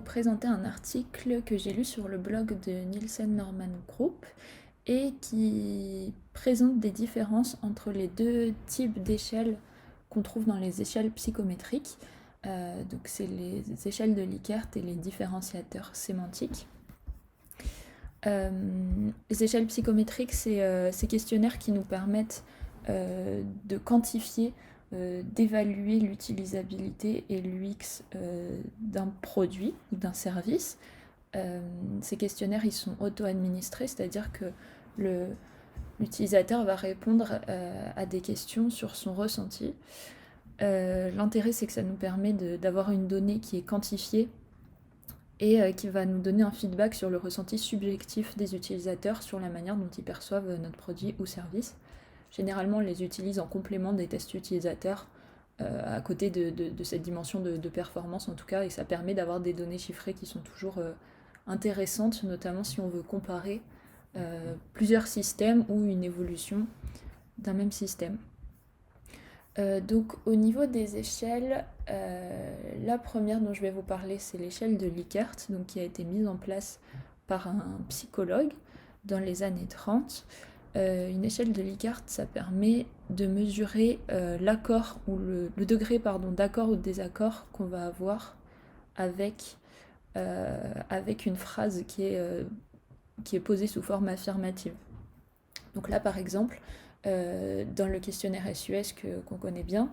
présenter un article que j'ai lu sur le blog de Nielsen Norman Group et qui présente des différences entre les deux types d'échelles qu'on trouve dans les échelles psychométriques. Donc c'est les échelles de Likert et les différenciateurs sémantiques. Les échelles psychométriques, c'est ces questionnaires qui nous permettent de quantifier, d'évaluer l'utilisabilité et l'UX d'un produit ou d'un service. Ces questionnaires, ils sont auto-administrés, c'est-à-dire que l'utilisateur va répondre à des questions sur son ressenti. L'intérêt, c'est que ça nous permet d'avoir une donnée qui est quantifiée et qui va nous donner un feedback sur le ressenti subjectif des utilisateurs sur la manière dont ils perçoivent notre produit ou service. Généralement, on les utilise en complément des tests utilisateurs, à côté de cette dimension de performance en tout cas, et ça permet d'avoir des données chiffrées qui sont toujours intéressantes, notamment si on veut comparer plusieurs systèmes ou une évolution d'un même système. Donc au niveau des échelles, la première dont je vais vous parler, c'est l'échelle de Likert, donc qui a été mise en place par un psychologue dans les années 30. Une échelle de Likert, ça permet de mesurer l'accord ou le degré d'accord ou de désaccord qu'on va avoir avec une phrase qui est posée sous forme affirmative. Donc là, par exemple, dans le questionnaire SUS qu'on connaît bien,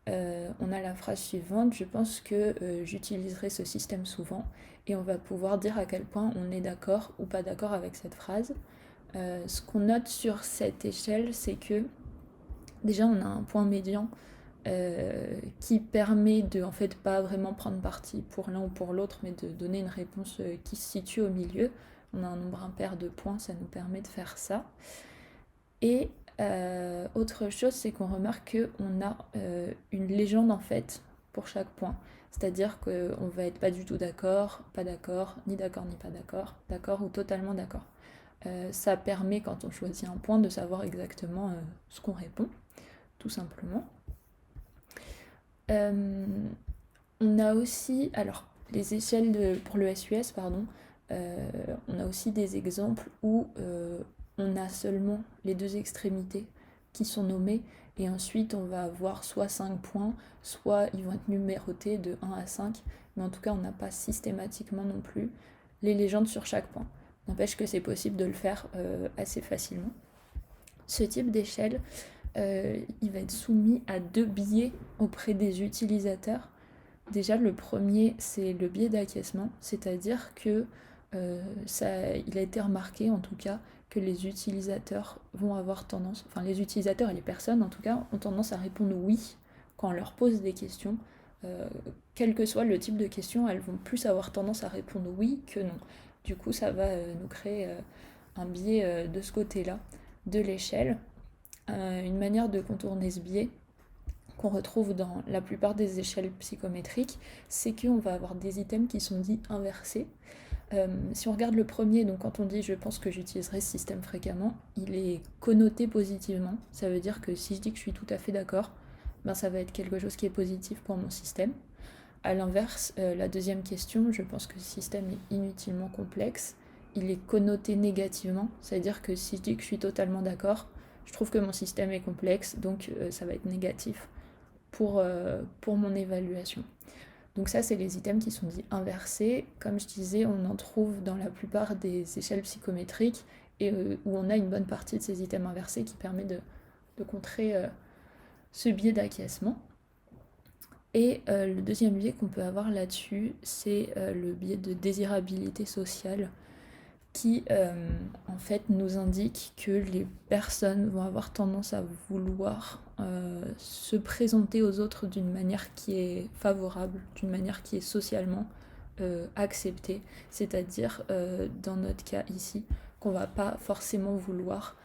on a la phrase suivante: je pense que j'utiliserai ce système souvent, et on va pouvoir dire à quel point on est d'accord ou pas d'accord avec cette phrase. Ce qu'on note sur cette échelle, c'est que déjà on a un point médian qui permet de en fait pas vraiment prendre parti pour l'un ou pour l'autre, mais de donner une réponse qui se situe au milieu. On a un nombre impair de points, ça nous permet de faire ça. Et autre chose, c'est qu'on remarque qu'on a une légende en fait pour chaque point. C'est-à-dire qu'on va être pas du tout d'accord, pas d'accord, ni pas d'accord, d'accord ou totalement d'accord. Ça permet, quand on choisit un point, de savoir exactement ce qu'on répond, tout simplement. On a aussi, alors les échelles pour le SUS, pardon, on a aussi des exemples où on a seulement les deux extrémités qui sont nommées, et ensuite on va avoir soit 5 points, soit ils vont être numérotés de 1 à 5, mais en tout cas on n'a pas systématiquement non plus les légendes sur chaque point. N'empêche que c'est possible de le faire assez facilement. Ce type d'échelle, il va être soumis à 2 biais auprès des utilisateurs. Déjà, le premier, c'est le biais d'acquiescement, c'est-à-dire que il a été remarqué en tout cas que les utilisateurs vont avoir tendance, enfin les utilisateurs et les personnes en tout cas, ont tendance à répondre oui quand on leur pose des questions. Quel que soit le type de question, elles vont plus avoir tendance à répondre oui que non. Du coup, ça va nous créer un biais de ce côté-là de l'échelle. Une manière de contourner ce biais, qu'on retrouve dans la plupart des échelles psychométriques, c'est qu'on va avoir des items qui sont dits inversés. Si on regarde le premier, donc quand on dit je pense que j'utiliserai ce système fréquemment, il est connoté positivement. Ça veut dire que si je dis que je suis tout à fait d'accord, ben ça va être quelque chose qui est positif pour mon système. A l'inverse, la deuxième question, je pense que ce système est inutilement complexe, il est connoté négativement. Ça veut dire que si je dis que je suis totalement d'accord, je trouve que mon système est complexe, donc ça va être négatif pour mon évaluation. Donc ça, c'est les items qui sont dits inversés. Comme je disais, on en trouve dans la plupart des échelles psychométriques, et où on a une bonne partie de ces items inversés qui permet de contrer ce biais d'acquiescement. Et le deuxième biais qu'on peut avoir là-dessus, c'est le biais de désirabilité sociale, qui en fait nous indique que les personnes vont avoir tendance à vouloir se présenter aux autres d'une manière qui est favorable, d'une manière qui est socialement acceptée, c'est-à-dire dans notre cas ici, qu'on va pas forcément vouloir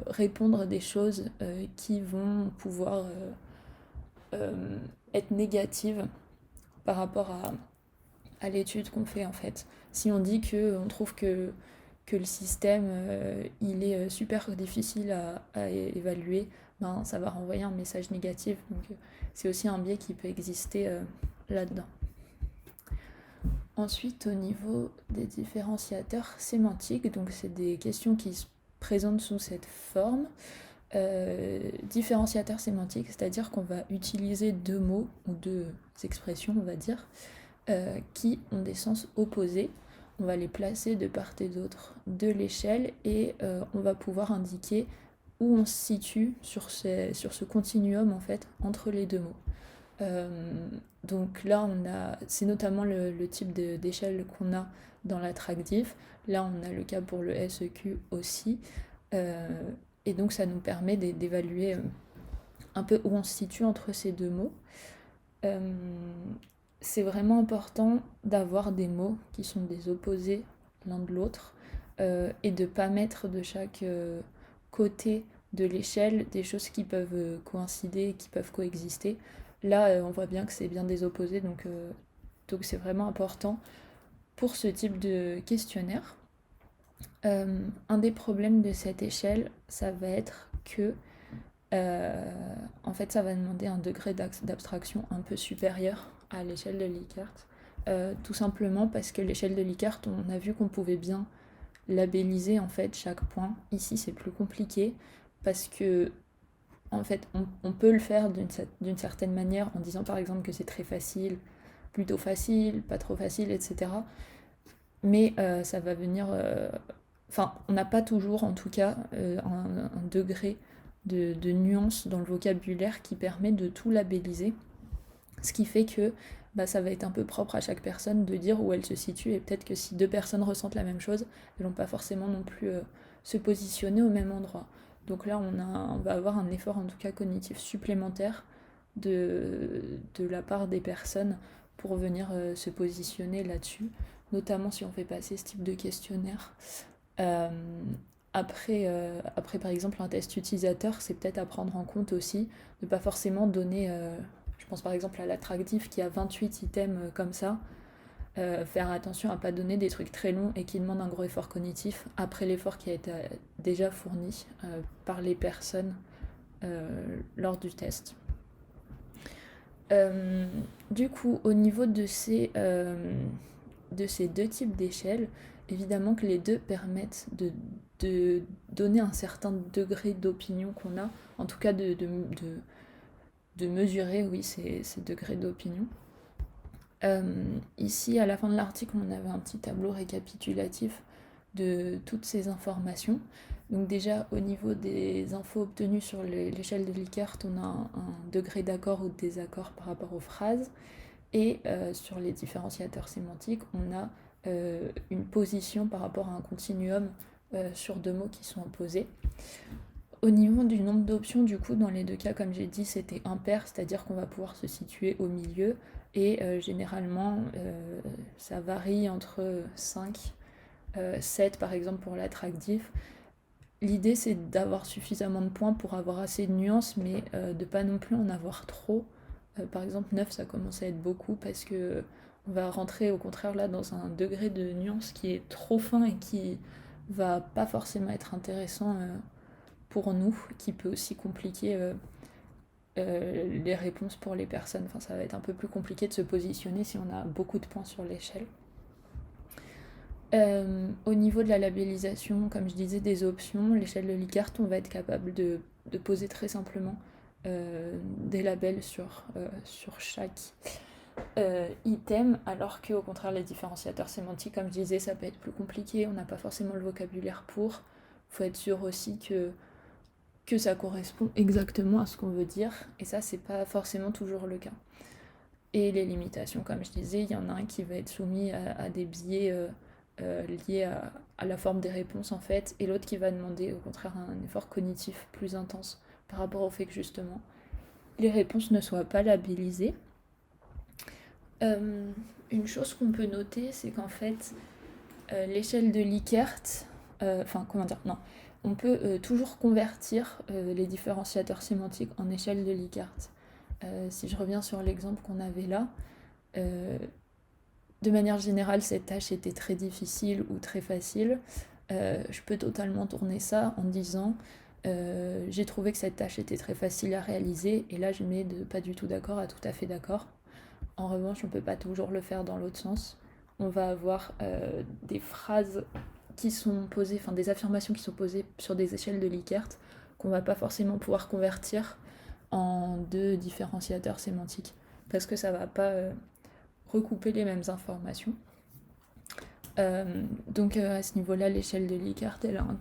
répondre des choses qui vont pouvoir être négatives par rapport à l'étude qu'on fait en fait. Si on dit qu'on trouve que le système il est super difficile à évaluer, ben, ça va renvoyer un message négatif. Donc c'est aussi un biais qui peut exister là-dedans. Ensuite, au niveau des différenciateurs sémantiques, donc c'est des questions qui se présentent sous cette forme. Différenciateur sémantique, c'est-à-dire qu'on va utiliser deux mots ou deux expressions, on va dire, qui ont des sens opposés. On va les placer de part et d'autre de l'échelle et on va pouvoir indiquer où on se situe sur ce continuum en fait entre les deux mots. Donc là, c'est notamment le type d'échelle qu'on a dans l'attractif. Là, on a le cas pour le SEQ aussi. Et donc, ça nous permet d'évaluer un peu où on se situe entre ces deux mots. C'est vraiment important d'avoir des mots qui sont des opposés l'un de l'autre et de ne pas mettre de chaque côté de l'échelle des choses qui peuvent coïncider, qui peuvent coexister. Là, on voit bien que c'est bien des opposés, donc c'est vraiment important pour ce type de questionnaire. Un des problèmes de cette échelle, ça va être que en fait, ça va demander un degré d'abstraction un peu supérieur à l'échelle de Likert. Tout simplement parce que l'échelle de Likert, on a vu qu'on pouvait bien labelliser en fait chaque point. Ici, c'est plus compliqué parce que en fait, on peut le faire d'une certaine manière en disant par exemple que c'est très facile, plutôt facile, pas trop facile, etc. Mais ça va venir. Enfin, on n'a pas toujours, en tout cas, un degré de nuance dans le vocabulaire qui permet de tout labelliser. Ce qui fait que ça va être un peu propre à chaque personne de dire où elle se situe. Et peut-être que si deux personnes ressentent la même chose, elles n'ont pas forcément non plus se positionner au même endroit. Donc là, on va avoir un effort, en tout cas cognitif, supplémentaire de la part des personnes pour venir se positionner là-dessus, notamment si on fait passer ce type de questionnaire. Après, par exemple, un test utilisateur, c'est peut-être à prendre en compte aussi, de pas forcément donner, je pense par exemple à l'attractif qui a 28 items comme ça, faire attention à pas donner des trucs très longs et qui demandent un gros effort cognitif après l'effort qui a été déjà fourni par les personnes lors du test. Du coup, au niveau de ces deux types d'échelles, évidemment que les deux permettent de donner un certain degré d'opinion qu'on a, en tout cas de mesurer, oui, ces degrés d'opinion. Ici, à la fin de l'article, on avait un petit tableau récapitulatif de toutes ces informations. Donc déjà, au niveau des infos obtenues sur l'échelle de Likert, on a un degré d'accord ou de désaccord par rapport aux phrases. Et sur les différenciateurs sémantiques, on a une position par rapport à un continuum sur deux mots qui sont opposés. Au niveau du nombre d'options, du coup, dans les deux cas, comme j'ai dit, c'était impair, c'est-à-dire qu'on va pouvoir se situer au milieu. Et généralement, ça varie entre 5, 7 par exemple pour l'attractif. L'idée, c'est d'avoir suffisamment de points pour avoir assez de nuances, mais de pas non plus en avoir trop. Par exemple, 9, ça commence à être beaucoup parce que on va rentrer au contraire là dans un degré de nuance qui est trop fin et qui va pas forcément être intéressant pour nous, qui peut aussi compliquer les réponses pour les personnes. Enfin, ça va être un peu plus compliqué de se positionner si on a beaucoup de points sur l'échelle. Au niveau de la labellisation, comme je disais, des options, l'échelle de Likert, on va être capable de poser très simplement des labels sur chaque item, alors qu'au contraire, les différenciateurs sémantiques, comme je disais, ça peut être plus compliqué, on n'a pas forcément le vocabulaire pour. Il faut être sûr aussi que ça correspond exactement à ce qu'on veut dire, et ça, c'est pas forcément toujours le cas. Et les limitations, comme je disais, il y en a un qui va être soumis à des biais liés à la forme des réponses, en fait, et l'autre qui va demander, au contraire, un effort cognitif plus intense par rapport au fait que, justement, les réponses ne soient pas labellisées. Une chose qu'on peut noter, c'est qu'en fait, l'échelle de Likert, on peut toujours convertir les différenciateurs sémantiques en échelle de Likert. Si je reviens sur l'exemple qu'on avait là, de manière générale, cette tâche était très difficile ou très facile. Je peux totalement tourner ça en disant j'ai trouvé que cette tâche était très facile à réaliser, et là je mets de pas du tout d'accord à tout à fait d'accord. En revanche, on ne peut pas toujours le faire dans l'autre sens. on va avoir des phrases qui sont posées, enfin des affirmations qui sont posées sur des échelles de Likert qu'on va pas forcément pouvoir convertir en deux différenciateurs sémantiques parce que ça va pas recouper les mêmes informations. Donc à ce niveau-là, l'échelle de Likert, elle a un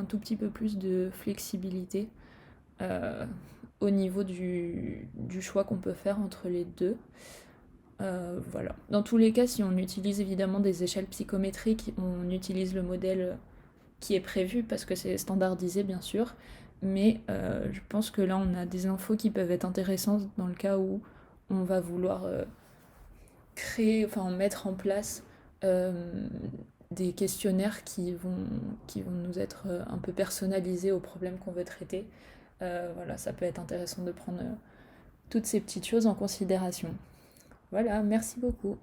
tout petit peu plus de flexibilité au niveau du choix qu'on peut faire entre les deux. Voilà. Dans tous les cas, si on utilise évidemment des échelles psychométriques, on utilise le modèle qui est prévu parce que c'est standardisé bien sûr, mais je pense que là on a des infos qui peuvent être intéressantes dans le cas où on va vouloir mettre en place des questionnaires qui vont nous être un peu personnalisés aux problèmes qu'on veut traiter. Voilà, ça peut être intéressant de prendre toutes ces petites choses en considération. Voilà, merci beaucoup.